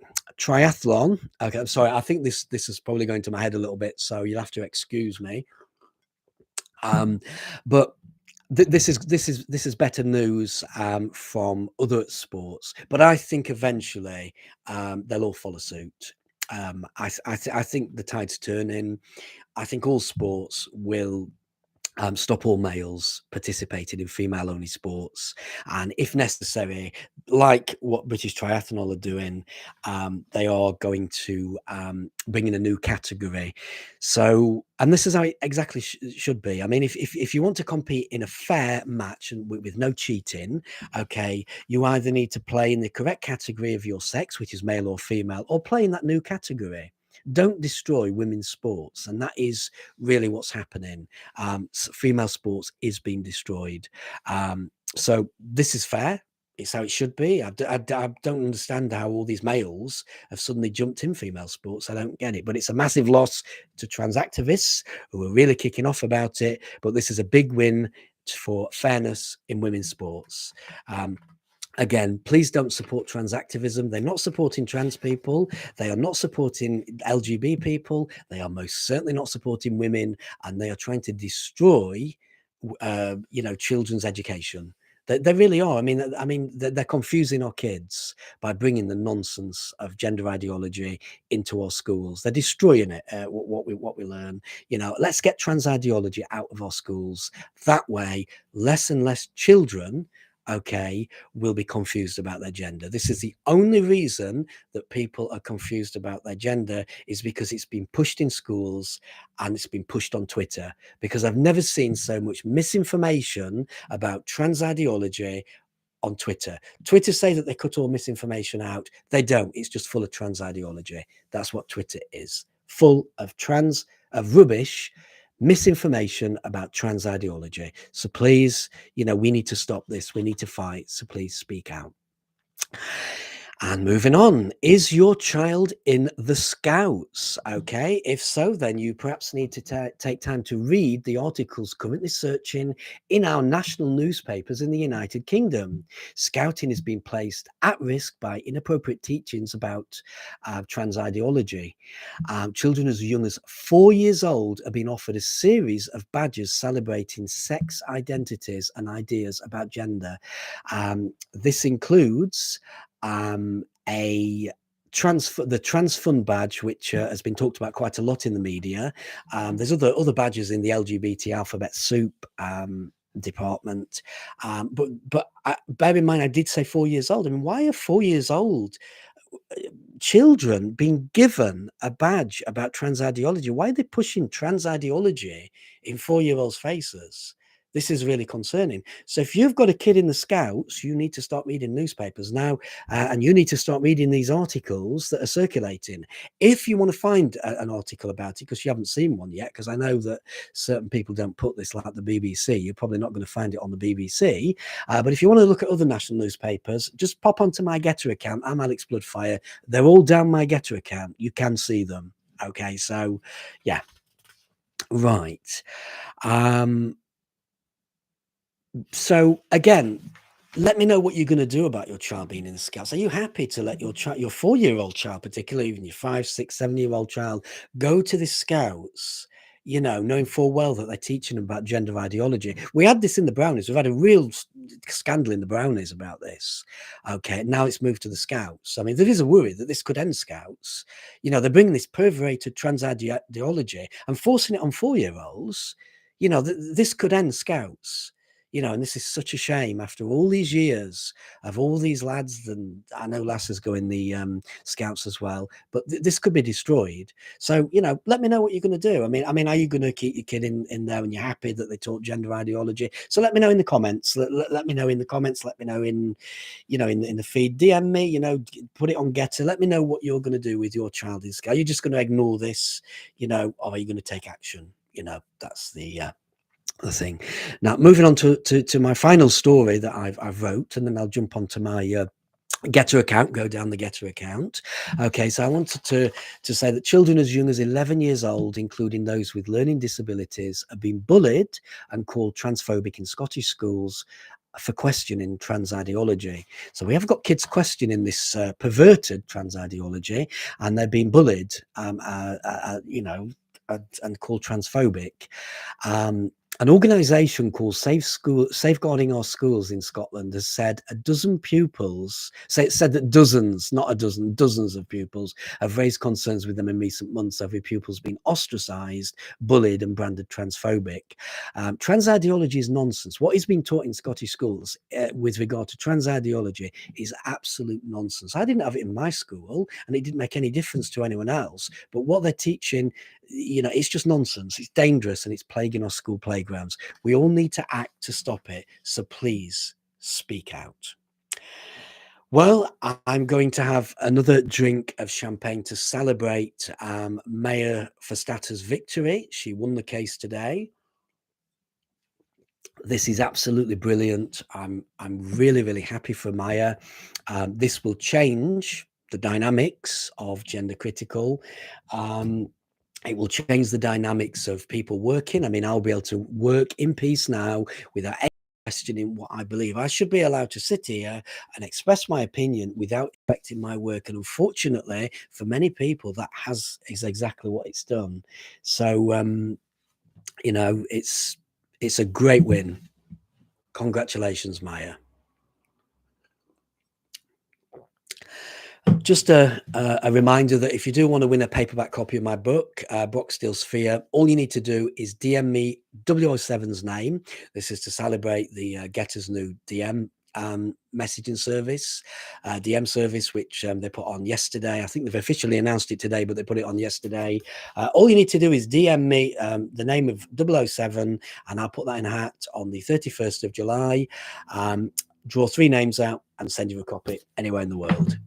Okay, I'm sorry. I think this is probably going to my head a little bit, so you'll have to excuse me. But this is better news from other sports. But I think eventually they'll all follow suit. I think the tide's turning. I think all sports will stop all males participating in female-only sports, and if necessary, like what British Triathlon are doing, they are going to bring in a new category. So, and this is how it exactly should be. I mean, if you want to compete in a fair match and with no cheating, okay, you either need to play in the correct category of your sex, which is male or female, or play in that new category. Don't destroy women's sports, and that is really what's happening. Female sports is being destroyed. So this is fair. It's how it should be. I don't understand how all these males have suddenly jumped in female sports. I don't get it. But it's a massive loss to trans activists who are really kicking off about it. But this is a big win for fairness in women's sports. Again, please don't support trans activism. They're not supporting trans people. They are not supporting LGBT people. They are most certainly not supporting women, and they are trying to destroy, children's education. They really are. I mean, they're confusing our kids by bringing the nonsense of gender ideology into our schools. They're destroying it. What we learn. Let's get trans ideology out of our schools. That way, less and less children, okay, will be confused about their gender. This is the only reason that people are confused about their gender, is because it's been pushed in schools and it's been pushed on Twitter, because I've never seen so much misinformation about trans ideology on Twitter. Twitter say that they cut all misinformation out. They don't. It's just full of trans ideology. That's what Twitter is. Full of rubbish, misinformation about trans ideology. So please, we need to stop this. We need to fight. So please speak out. And moving on, is your child in the Scouts? Okay, if so, then you perhaps need to take time to read the articles currently searching in our national newspapers in the United Kingdom. Scouting is being placed at risk by inappropriate teachings about trans ideology. Children as young as 4 years old are being offered a series of badges celebrating sex identities and ideas about gender. This includes the trans fun badge, which has been talked about quite a lot in the media. There's other badges in the LGBT alphabet soup department, but bear in mind, I did say 4 years old. I mean, why are 4 years old children being given a badge about trans ideology? Why are they pushing trans ideology in 4-year-olds' faces? This is really concerning. So if you've got a kid in the Scouts, you need to start reading newspapers now, and you need to start reading these articles that are circulating. If you want to find an article about it, because you haven't seen one yet, because I know that certain people don't put this, like the BBC, you're probably not going to find it on the BBC. But if you want to look at other national newspapers, just pop onto my GETTR account. I'm Alex Bloodfire. They're all down my GETTR account. You can see them. Okay, so yeah. Right. So again, let me know what you're going to do about your child being in the Scouts. Are you happy to let your 4-year-old child, particularly even your 5, 6, 7-year-old child, go to the Scouts, knowing full well that they're teaching them about gender ideology? We had this in the Brownies. We've had a real scandal in the Brownies about this. Okay, now it's moved to the Scouts. I mean, there is a worry that this could end Scouts. You know, they're bringing this perverated trans ideology and forcing it on 4-year-olds. You know, this could end Scouts. You know, and this is such a shame after all these years of all these lads, and I know lasses go in the Scouts as well, but this could be destroyed. So, you know, let me know what you're going to do. I mean, are you going to keep your kid in there and you're happy that they taught gender ideology? So let me know in the comments. Let me know in the comments. Let me know in, you know, in the feed. DM me, you know, put it on GETTR. Let me know what you're going to do with your child in Scout. Are you just going to ignore this, you know, or are you going to take action? You know, that's the thing. Now, moving on to my final story that I've wrote, and then I'll jump onto my GETTR account, go down the GETTR account. Okay, so I wanted to say that children as young as 11 years old, including those with learning disabilities, are being bullied and called transphobic in Scottish schools for questioning trans ideology. So we have got kids questioning this perverted trans ideology, and they're being bullied, you know, and called transphobic. An organisation called Safeguarding Our Schools in Scotland has said a dozen pupils, said that dozens, not a dozen, dozens of pupils have raised concerns with them in recent months over pupils being ostracised, bullied and branded transphobic. Trans ideology is nonsense. What is being taught in Scottish schools with regard to trans ideology is absolute nonsense. I didn't have it in my school and it didn't make any difference to anyone else, but what they're teaching, you know, it's just nonsense. It's dangerous and it's plaguing our school playgrounds. We all need to act to stop it. So please speak out. Well, I'm going to have another drink of champagne to celebrate Mayor Verstatten's victory. She won the case today. This is absolutely brilliant. I'm really, really happy for Maya. This will change the dynamics of gender critical. It will change the dynamics of people working. I mean, I'll be able to work in peace now without any questioning what I believe. I should be allowed to sit here and express my opinion without affecting my work. And unfortunately, for many people, that is exactly what it's done. So, you know, it's a great win. Congratulations, Maya. Just a reminder that if you do want to win a paperback copy of my book, Brock Steel Sphere, all you need to do is DM me W07's name. This is to celebrate the GETTR's new DM messaging service, DM service, which they put on yesterday. I think they've officially announced it today, but they put it on yesterday. All you need to do is DM me the name of 007, and I'll put that in a hat on the 31st of July. Draw 3 names out and send you a copy anywhere in the world.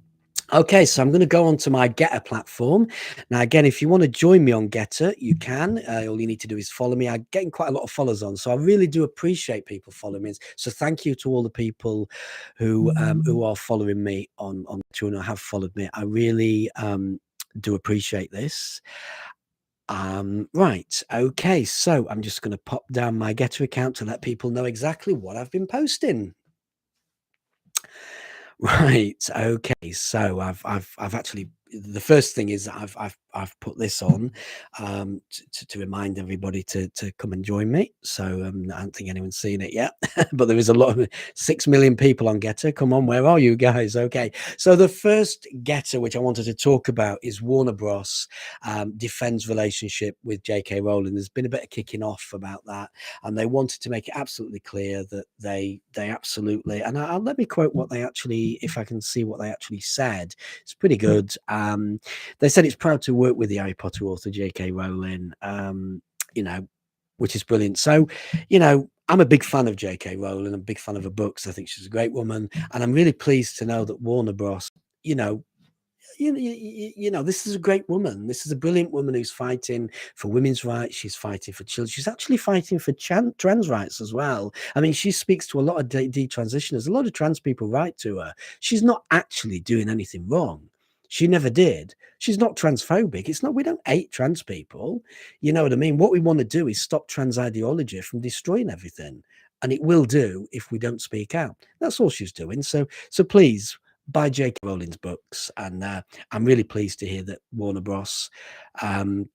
Okay, so I'm going to go on to my GETTR platform. Now, again, if you want to join me on GETTR, you can. All you need to do is follow me. I'm getting quite a lot of followers on, so I really do appreciate people following me. So thank you to all the people who are following me on Twitter and have followed me. I really do appreciate this. Right, okay, so I'm just going to pop down my GETTR account to let people know exactly what I've been posting. Right. Okay. So I've actually, the first thing is I've put this on to remind everybody to come and join me. So I don't think anyone's seen it yet, but there is a lot of 6 million people on GETTR. Come on, where are you guys? Okay. So the first GETTR which I wanted to talk about is Warner Bros. Defends relationship with J.K. Rowling. There's been a bit of kicking off about that, and they wanted to make it absolutely clear that they absolutely, and I'll let me quote what they actually, if I can see what they actually said. It's pretty good. They said it's proud to work with the Harry Potter author J.K. Rowling, you know, which is brilliant. So, you know, I'm a big fan of J.K. Rowling. I'm a big fan of her books. I think she's a great woman, and I'm really pleased to know that Warner Bros., you know, this is a great woman. This is a brilliant woman who's fighting for women's rights. She's fighting for children. She's actually fighting for trans rights as well. I mean, she speaks to a lot of detransitioners. A lot of trans people write to her. She's not actually doing anything wrong. She never did. She's not transphobic. It's not, we don't hate trans people. You know what I mean? What we want to do is stop trans ideology from destroying everything. And it will do if we don't speak out. That's all she's doing. So please, buy J.K. Rowling's books, and I'm really pleased to hear that Warner Bros. You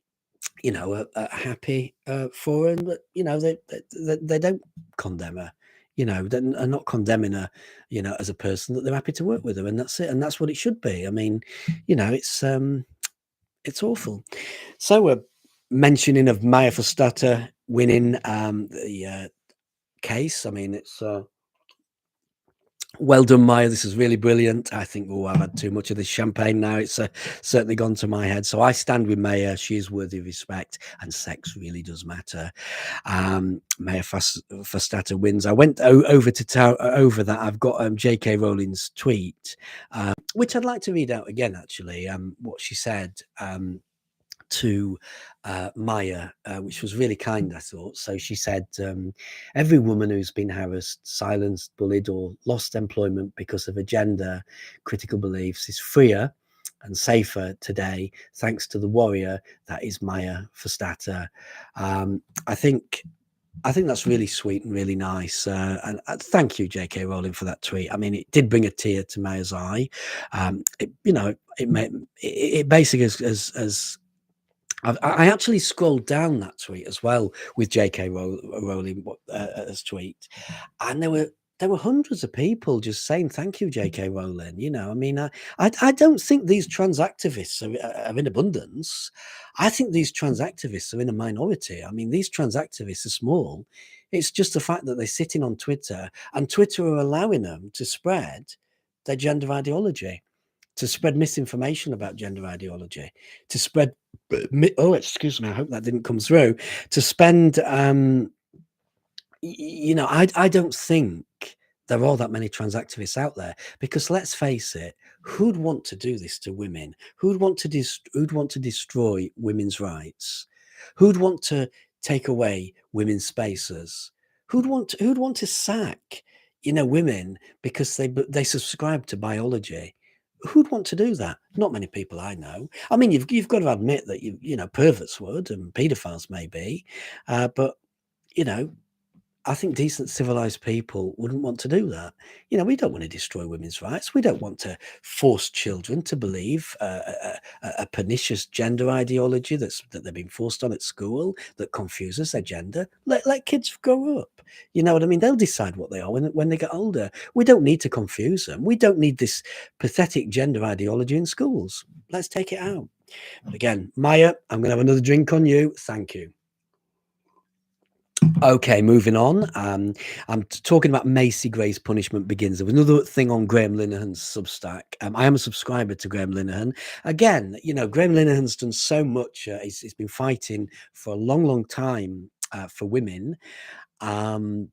know, are happy for her, and that, you know, they don't condemn her. you know, then are not condemning her, you know, as a person, that they're happy to work with her, and that's it, and that's what it should be. I mean, you know, it's awful. So we're mentioning of Maya Forstater winning the case. I mean, it's well done, Maya. This is really brilliant. I think, oh, I've had too much of this champagne now. It's certainly gone to my head. So I stand with Maya. She is worthy of respect, and sex really does matter. Maya Forstater wins. I went over over that. I've got J.K. Rowling's tweet, which I'd like to read out again, actually, what she said to Maya, which was really kind, I thought. So she said, every woman who's been harassed, silenced, bullied, or lost employment because of a gender critical beliefs is freer and safer today, thanks to the warrior that is Maya Forstater. I think that's really sweet and really nice. And thank you, J.K. Rowling, for that tweet. I mean, it did bring a tear to Maya's eye. You know, it basically as I actually scrolled down that tweet as well with J.K. Rowling as tweet, and there were hundreds of people just saying thank you, J.K. Rowling. You know, I mean, I don't think these trans activists are in abundance. I think these trans activists are in a minority. I mean, these trans activists are small. It's just the fact that they're sitting on Twitter, and Twitter are allowing them to spread their gender ideology, to spread misinformation about gender ideology, to spread oh, excuse me, I hope that didn't come through, to spend you know, I don't think there are that many trans activists out there, because let's face it, who'd want to do this to women? Who'd want to destroy women's rights? Who'd want to take away women's spaces? Who'd want to sack, you know, women because they subscribe to biology? Who'd want to do that? Not many people I know. I mean, you've got to admit that you know, perverts would, and paedophiles maybe, but you know, I think decent, civilized people wouldn't want to do that. You know, we don't want to destroy women's rights. We don't want to force children to believe a pernicious gender ideology that they've been forced on at school that confuses their gender. Let kids grow up. You know what I mean? They'll decide what they are when they get older. We don't need to confuse them. We don't need this pathetic gender ideology in schools. Let's take it out. But again, Maya, I'm going to have another drink on you. Thank you. Okay, moving on. I'm talking about Macy Gray's Punishment Begins. There was another thing on Graham Linehan's Substack. I am a subscriber to Graham Linehan. Again, you know, Graham Linehan's done so much. He's been fighting for a long, long time for women. I'll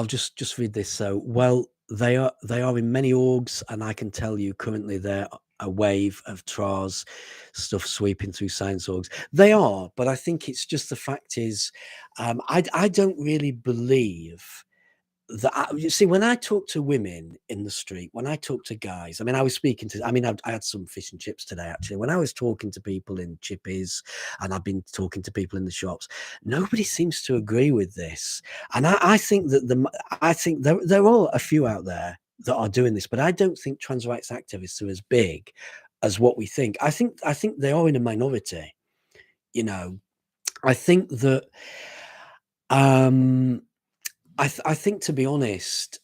just read this. So, well, they are in many orgs, and I can tell you currently they're a wave of TRAS stuff sweeping through science orgs. They are, but I think it's just the fact is, I don't really believe that. You see, when I talk to women in the street, when I talk to guys, I mean, I was speaking to, I mean, I had some fish and chips today, actually. When I was talking to people in chippies, and I've been talking to people in the shops, nobody seems to agree with this. And I think that I think there are a few out there that are doing this, but I don't think trans rights activists are as big as what we think. I think they are in a minority. You know, I think that, I think, to be honest,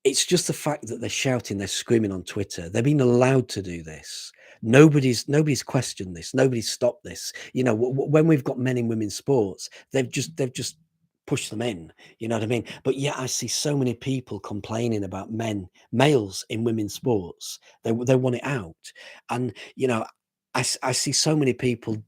it's just the fact that they're shouting, they're screaming on Twitter. They're being allowed to do this. Nobody's questioned this. Nobody's stopped this. You know, when we've got men in women's sports, they've just pushed them in. You know what I mean? But yeah, I see so many people complaining about males in women's sports. They want it out, and you know, I see so many people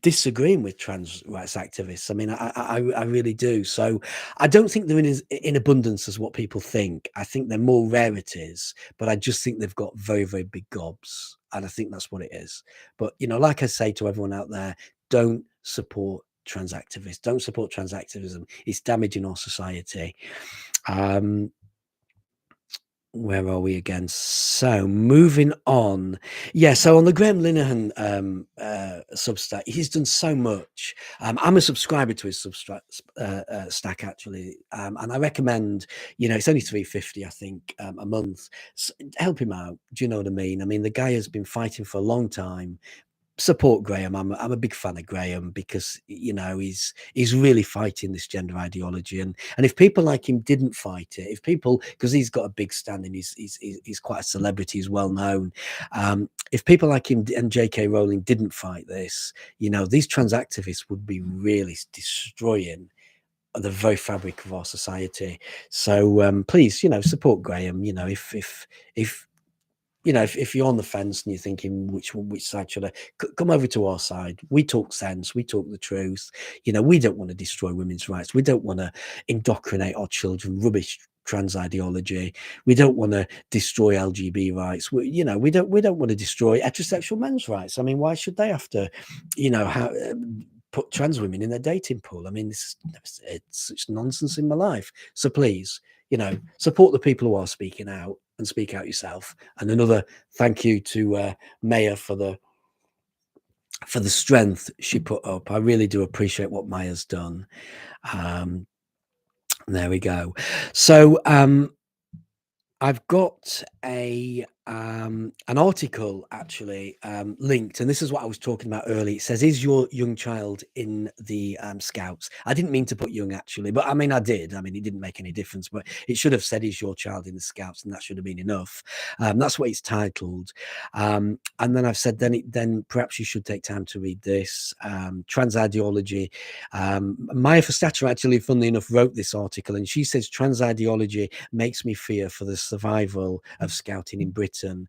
disagreeing with trans rights activists. I mean, I really do. So I don't think they're in abundance as what people think. I think they're more rarities, but I just think they've got very, very big gobs. And I think that's what it is. But, you know, like I say to everyone out there, don't support trans activists. Don't support trans activism. It's damaging our society. Where are we again? So moving on. Yeah, so on the Graham Linehan Substack, he's done so much. I'm a subscriber to his Substack stack, actually, and I recommend, you know, it's only $3.50, I think, a month. So help him out. Do you know what I mean? I mean, the guy has been fighting for a long time, support Graham. I'm a big fan of Graham because he's really fighting this gender ideology, and if people like him didn't fight it, if people, because he's got a big standing, he's quite a celebrity, he's well known. If people like him and J.K. Rowling didn't fight this, these trans activists would be really destroying the very fabric of our society. So please, support Graham. If you're on the fence and you're thinking which side should I come over to our side, we talk sense, we talk the truth. We don't want to destroy women's rights. We don't want to indoctrinate our children rubbish trans ideology. We don't want to destroy LGBT rights. We don't want to destroy heterosexual men's rights. I mean, why should they have to, put trans women in their dating pool? I mean, it's such nonsense in my life. So please, support the people who are speaking out and speak out yourself. And another thank you to Maya for the strength she put up. I really do appreciate what Maya's done. There we go. So I've got an article actually linked, and this is what I was talking about earlier. It says, "Is your young child in the Scouts?" I didn't mean to put young actually, but I mean I did. I mean it didn't make any difference, but it should have said, "Is your child in the Scouts?" and that should have been enough. That's what it's titled. And then I've said, then perhaps you should take time to read this. Trans ideology. Maya Verstappen actually, funnily enough, wrote this article, and she says trans ideology makes me fear for the survival of scouting in Britain.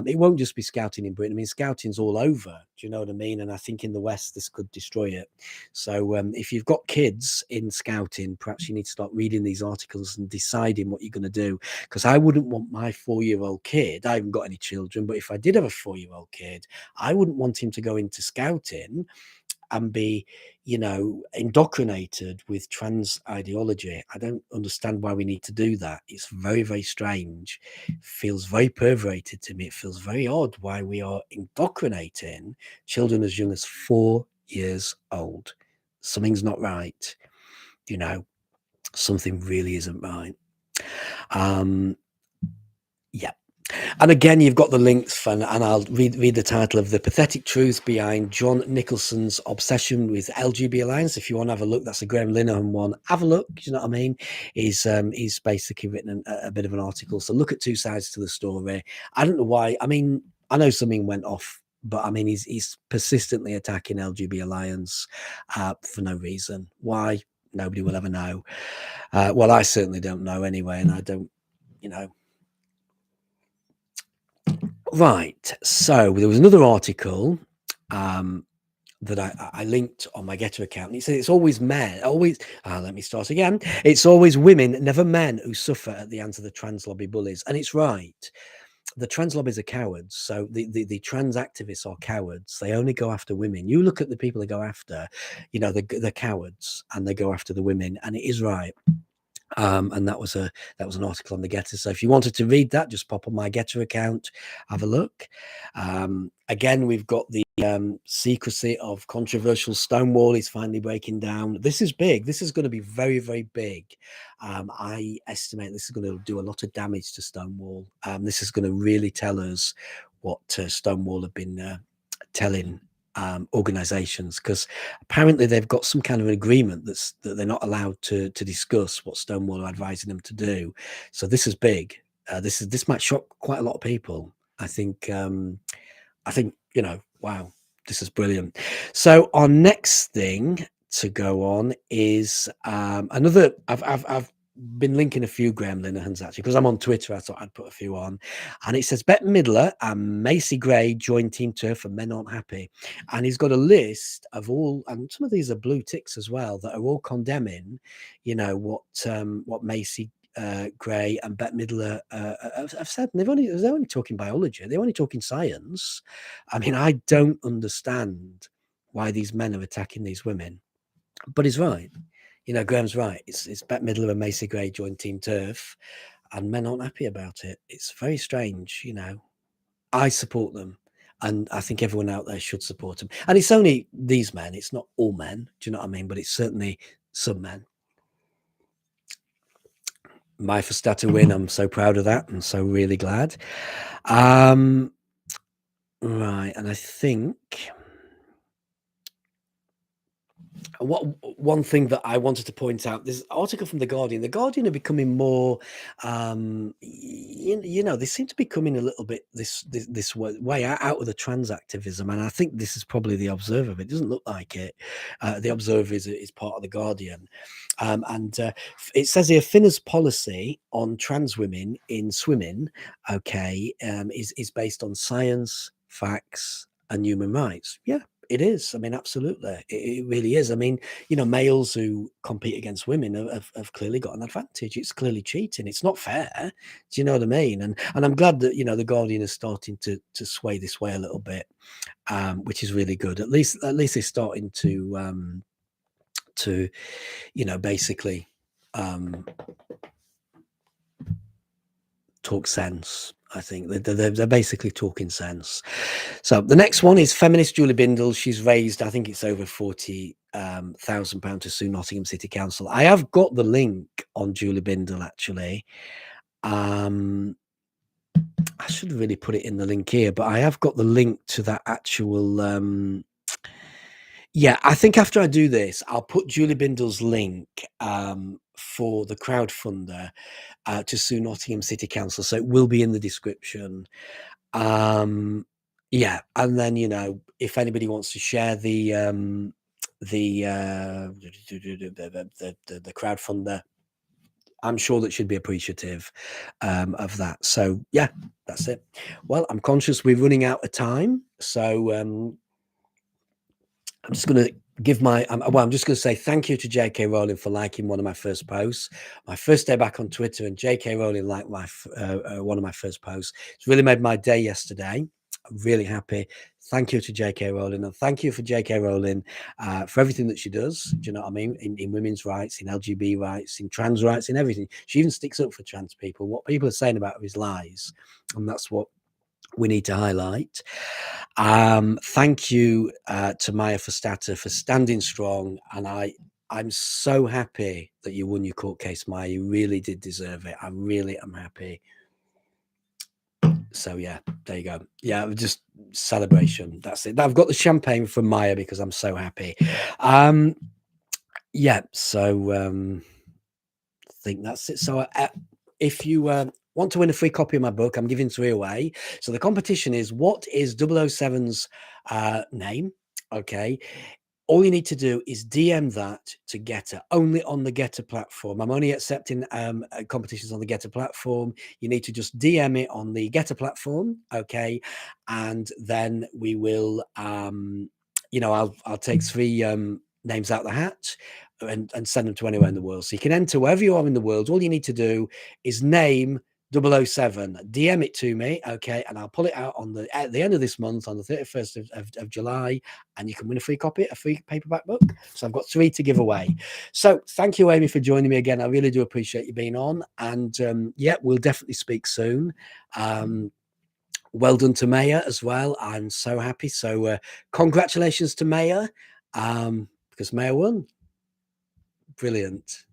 It won't just be scouting in Britain. I mean, scouting's all over. Do you know what I mean? And I think in the West, this could destroy it. So if you've got kids in scouting, perhaps you need to start reading these articles and deciding what you're going to do. Because I wouldn't want my 4-year-old kid, I haven't got any children, but if I did have a 4-year-old kid, I wouldn't want him to go into scouting and be, indoctrinated with trans ideology. I don't understand why we need to do that. It's very, very strange. It feels very perverted to me. It feels very odd why we are indoctrinating children as young as 4 years old. Something's not right. Something really isn't right. Yeah. And again, you've got the links, and I'll read the title of The Pathetic Truth Behind John Nicholson's Obsession with LGBT Alliance. If you want to have a look, that's a Graham Linehan one. Have a look, you know what I mean? He's basically written a bit of an article. So look at two sides to the story. I don't know why. I mean, I know something went off, but I mean, he's persistently attacking LGBT Alliance for no reason. Why? Nobody will ever know. Well, I certainly don't know anyway, and I don't, Right. So there was another article that I linked on my GETTR account. And it says it's always men, let me start again. It's always women, never men, who suffer at the hands of the trans lobby bullies. And it's right. The trans lobbies are cowards. So the trans activists are cowards. They only go after women. You look at the people they go after, they're cowards, and they go after the women. And it is right. And that was an article on the GETTR. So if you wanted to read that, just pop on my GETTR account, have a look. Again, we've got the secrecy of controversial Stonewall is finally breaking down. This is big. This is going to be very, very big. I estimate this is going to do a lot of damage to Stonewall. This is going to really tell us what Stonewall have been telling organizations, because apparently they've got some kind of an agreement that they're not allowed to discuss what Stonewall are advising them to do. So this is big. This might shock quite a lot of people. I think wow, this is brilliant. So our next thing to go on is another. I've been linking a few Graham Linehans actually, because I'm on Twitter. I thought I'd put a few on, and it says Bette Midler and Macy Gray join Team TERF and Men Aren't Happy, and he's got a list of all, and some of these are blue ticks as well, that are all condemning, what Macy Gray and Bette Midler have said. And they're only talking biology. They're only talking science. I mean, I don't understand why these men are attacking these women, but he's right. Graham's right. It's Bette Midler and Macy Gray joined Team TERF, and men aren't happy about it. It's very strange. I support them, and I think everyone out there should support them. And it's only these men. It's not all men. Do you know what I mean? But it's certainly some men. My Verstappen win. I'm so proud of that. I'm so really glad. Right, and I think What one thing that I wanted to point out, this article from The Guardian. The Guardian are becoming more, you know, they seem to be coming a little bit this way out of the trans activism, and I think this is probably The Observer. But it doesn't look like it. The Observer is part of The Guardian, and it says here Finna's policy on trans women in swimming, okay, is based on science, facts, and human rights. Yeah, it is. I mean, absolutely. It really is. I mean, you know, males who compete against women have clearly got an advantage. It's clearly cheating. It's not fair. Do you know what I mean? And I'm glad that, you know, the Guardian is starting to sway this way a little bit, which is really good. At least they're starting to, you know, basically talk sense. I think they're basically talking sense. So the next one is feminist Julie Bindel. She's raised, I think it's over £40,000 to sue Nottingham City Council. I have got the link on Julie Bindel actually. I should really put it in the link here, but I have got the link to that actual. Yeah, I think after I do this, I'll put Julie Bindel's link for the crowdfunder to sue Nottingham City Council, so it will be in the description. Yeah, and then, you know, if anybody wants to share the crowdfunder, I'm sure that should be appreciative of that. So yeah, that's it. Well, I'm conscious we're running out of time, so I'm just going to give my I'm just going to say thank you to J.K. Rowling for liking one of my first posts. My first day back on Twitter, and J.K. Rowling liked my one of my first posts. It's really made my day yesterday. I'm really happy. Thank you to J.K. Rowling, and thank you for J.K. Rowling for everything that she does. Do you know what I mean? In women's rights, in LGBT rights, in trans rights, in everything. She even sticks up for trans people. What people are saying about her is lies, and that's what we need to highlight. Thank you to Maya Fostata for standing strong, and I'm so happy that you won your court case, Maya. You really did deserve it. I really am happy. So yeah, there you go. Yeah, just celebration. That's it. I've got the champagne from Maya because I'm so happy. Yeah, so I think that's it. So if you want to win a free copy of my book, I'm giving 3 away. So the competition is, what is 007's name? Okay. All you need to do is DM that to GETTR, only on the GETTR platform. I'm only accepting competitions on the GETTR platform. You need to just DM it on the GETTR platform, okay? And then we will, you know, I'll take 3 names out of the hat and send them to anywhere in the world. So you can enter wherever you are in the world. All you need to do is name 007, DM it to me, okay, and I'll pull it out on at the end of this month, on the 31st of July, and you can win a free copy, a free paperback book. So I've got 3 to give away. So thank you, Amy, for joining me again. I really do appreciate you being on, and yeah, we'll definitely speak soon. Well done to Maya as well. I'm so happy. So congratulations to Maya, because Maya won. Brilliant.